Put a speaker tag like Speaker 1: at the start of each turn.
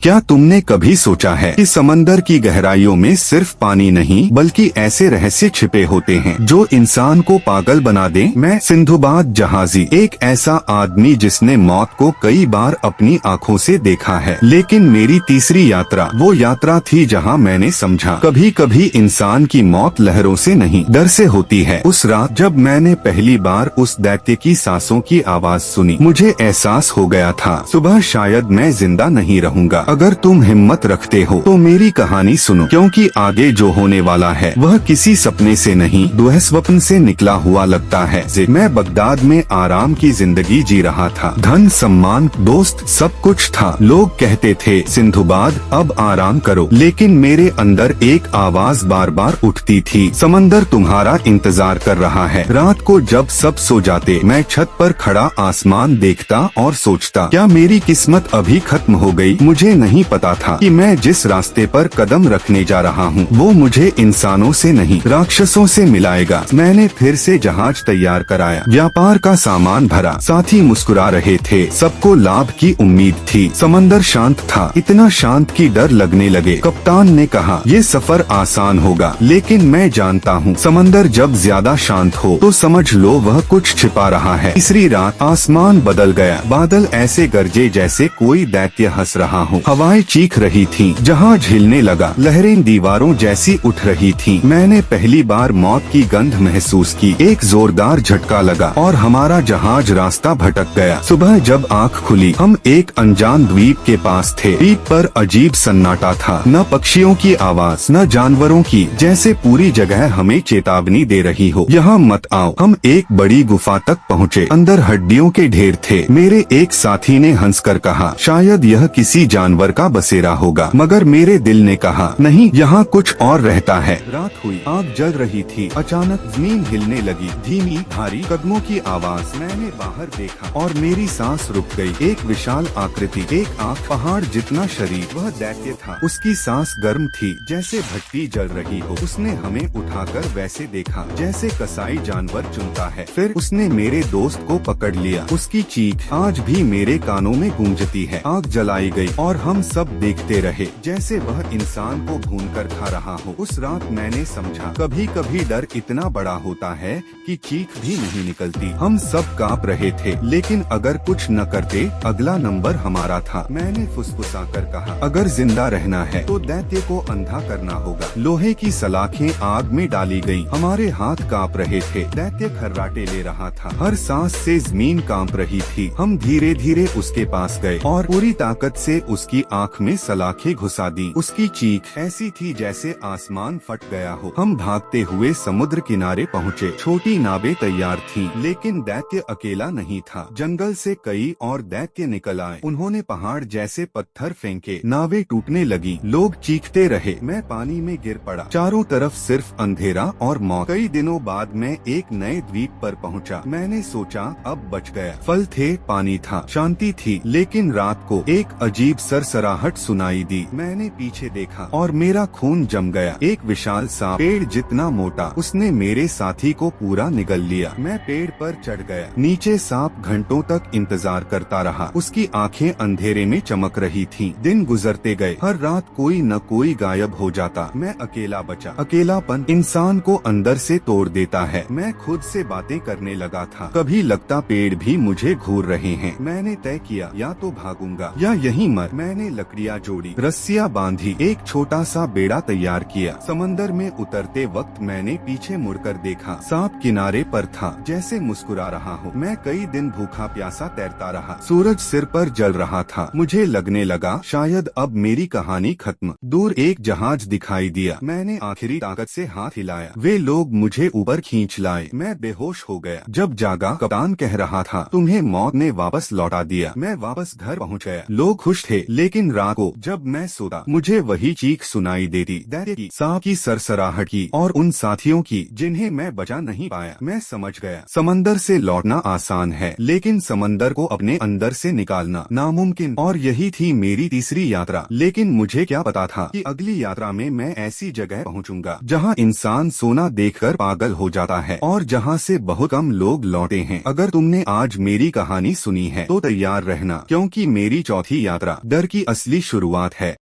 Speaker 1: क्या तुमने कभी सोचा है कि समंदर की गहराइयों में सिर्फ पानी नहीं बल्कि ऐसे रहस्य छिपे होते हैं जो इंसान को पागल बना दे। मैं सिंधुबाद जहाजी, एक ऐसा आदमी जिसने मौत को कई बार अपनी आंखों से देखा है, लेकिन मेरी तीसरी यात्रा वो यात्रा थी जहां मैंने समझा कभी कभी इंसान की मौत लहरों से नहीं डर से होती है। उस रात जब मैंने पहली बार उस दैत्य की सांसों की आवाज सुनी, मुझे एहसास हो गया था सुबह शायद मैं जिंदा नहीं रहूंगा। अगर तुम हिम्मत रखते हो तो मेरी कहानी सुनो, क्योंकि आगे जो होने वाला है वह किसी सपने से नहीं दुःस्वप्न से निकला हुआ लगता है। मैं बगदाद में आराम की जिंदगी जी रहा था, धन सम्मान दोस्त सब कुछ था। लोग कहते थे सिंधुबाद अब आराम करो, लेकिन मेरे अंदर एक आवाज बार बार उठती थी, समंदर तुम्हारा इंतजार कर रहा है। रात को जब सब सो जाते मैं छत पर खड़ा आसमान देखता और सोचता क्या मेरी किस्मत अभी खत्म हो गई। मुझे नहीं पता था कि मैं जिस रास्ते पर कदम रखने जा रहा हूँ वो मुझे इंसानों से नहीं राक्षसों से मिलाएगा। मैंने फिर से जहाज तैयार कराया, व्यापार का सामान भरा, साथी मुस्कुरा रहे थे, सबको लाभ की उम्मीद थी। समंदर शांत था, इतना शांत कि डर लगने लगे। कप्तान ने कहा ये सफर आसान होगा, लेकिन मैं जानता हूँ समंदर जब ज्यादा शांत हो तो समझ लो वह कुछ छिपा रहा है। तीसरी रात आसमान बदल गया, बादल ऐसे गरजे जैसे कोई दैत्य हंस रहा हो, हवाएं चीख रही थीं, जहाज हिलने लगा, लहरें दीवारों जैसी उठ रही थीं। मैंने पहली बार मौत की गंध महसूस की, एक जोरदार झटका लगा और हमारा जहाज रास्ता भटक गया। सुबह जब आँख खुली हम एक अनजान द्वीप के पास थे। द्वीप पर अजीब सन्नाटा था, न पक्षियों की आवाज न जानवरों की, जैसे पूरी जगह हमें चेतावनी दे रही हो यहाँ मत आओ। हम एक बड़ी गुफा तक पहुँचे, अंदर हड्डियों के ढेर थे। मेरे एक साथी ने हंसकर कहा शायद यह किसी जानवर का बसेरा होगा, मगर मेरे दिल ने कहा नहीं, यहाँ कुछ और रहता है। रात हुई, आग जल रही थी, अचानक जमीन हिलने लगी, धीमी भारी कदमों की आवाज। मैंने बाहर देखा और मेरी सांस रुक गई। एक विशाल आकृति, एक आँख, पहाड़ जितना शरीर, वह दैत्य था। उसकी सांस गर्म थी जैसे भट्टी जल रही हो। उसने हमें उठाकर वैसे देखा जैसे कसाई जानवर चुनता है। फिर उसने मेरे दोस्त को पकड़ लिया, उसकी चीख आज भी मेरे कानों में गूंजती है। आग जलाई गई और हम सब देखते रहे जैसे वह इंसान को भूनकर खा रहा हो। उस रात मैंने समझा कभी कभी डर इतना बड़ा होता है कि चीख भी नहीं निकलती। हम सब कांप रहे थे, लेकिन अगर कुछ न करते अगला नंबर हमारा था। मैंने फुसफुसाकर कहा अगर जिंदा रहना है तो दैत्य को अंधा करना होगा। लोहे की सलाखें आग में डाली गयी, हमारे हाथ कांप रहे थे। दैत्य खर्राटे ले रहा था, हर सांस से जमीन कांप रही थी। हम धीरे धीरे उसके पास गए और पूरी ताकत से उसकी आँख में सलाखें घुसा दी। उसकी चीख ऐसी थी जैसे आसमान फट गया हो। हम भागते हुए समुद्र किनारे पहुँचे। छोटी नावें तैयार थीं, लेकिन दैत्य अकेला नहीं था। जंगल से कई और दैत्य निकल आए, उन्होंने पहाड़ जैसे पत्थर फेंके, नावें टूटने लगी, लोग चीखते रहे। मैं पानी में गिर पड़ा, चारों तरफ सिर्फ अंधेरा और मौत। कई दिनों बाद मैं एक नए द्वीप पर पहुँचा। मैंने सोचा अब बच गया। फल थे, पानी था, शांति थी, लेकिन रात को एक अजीब सरसराहट सुनाई दी। मैंने पीछे देखा और मेरा खून जम गया। एक विशाल सांप, पेड़ जितना मोटा, उसने मेरे साथी को पूरा निगल लिया। मैं पेड़ पर चढ़ गया, नीचे सांप घंटों तक इंतजार करता रहा। उसकी आंखें अंधेरे में चमक रही थीं। दिन गुजरते गए, हर रात कोई न कोई गायब हो जाता। मैं अकेला बचा। अकेलापन इंसान को अंदर से तोड़ देता है। मैं खुद से बातें करने लगा था, कभी लगता पेड़ भी मुझे घूर रहे हैं। मैंने तय किया या तो भागूंगा या यहीं मर। मैंने लकड़ियाँ जोड़ी, रस्सियाँ बांधी, एक छोटा सा बेड़ा तैयार किया। समंदर में उतरते वक्त मैंने पीछे मुड़कर देखा, सांप किनारे पर था, जैसे मुस्कुरा रहा हो। मैं कई दिन भूखा प्यासा तैरता रहा, सूरज सिर पर जल रहा था। मुझे लगने लगा शायद अब मेरी कहानी खत्म। दूर एक जहाज दिखाई दिया, मैंने आखिरी ताकत से हाथ हिलाया, वे लोग मुझे ऊपर खींच लाए। मैं बेहोश हो गया। जब जागा कप्तान कह रहा था तुम्हें मौत ने वापस लौटा दिया। मैं वापस घर पहुँच गया। लोग खुश थे, लेकिन रात को जब मैं सोता मुझे वही चीख सुनाई देती, दैत्य की, सांप की, सरसराहट की और उन साथियों की जिन्हें मैं बचा नहीं पाया। मैं समझ गया समंदर से लौटना आसान है, लेकिन समंदर को अपने अंदर से निकालना नामुमकिन। और यही थी मेरी तीसरी यात्रा। लेकिन मुझे क्या पता था कि अगली यात्रा में मैं ऐसी जगह पहुंचूंगा जहां इंसान सोना देखकर पागल हो जाता है और जहां से बहुत कम लोग लौटे हैं। अगर तुमने आज मेरी कहानी सुनी है तो तैयार रहना, क्योंकि मेरी चौथी यात्रा डर की असली शुरुआत है।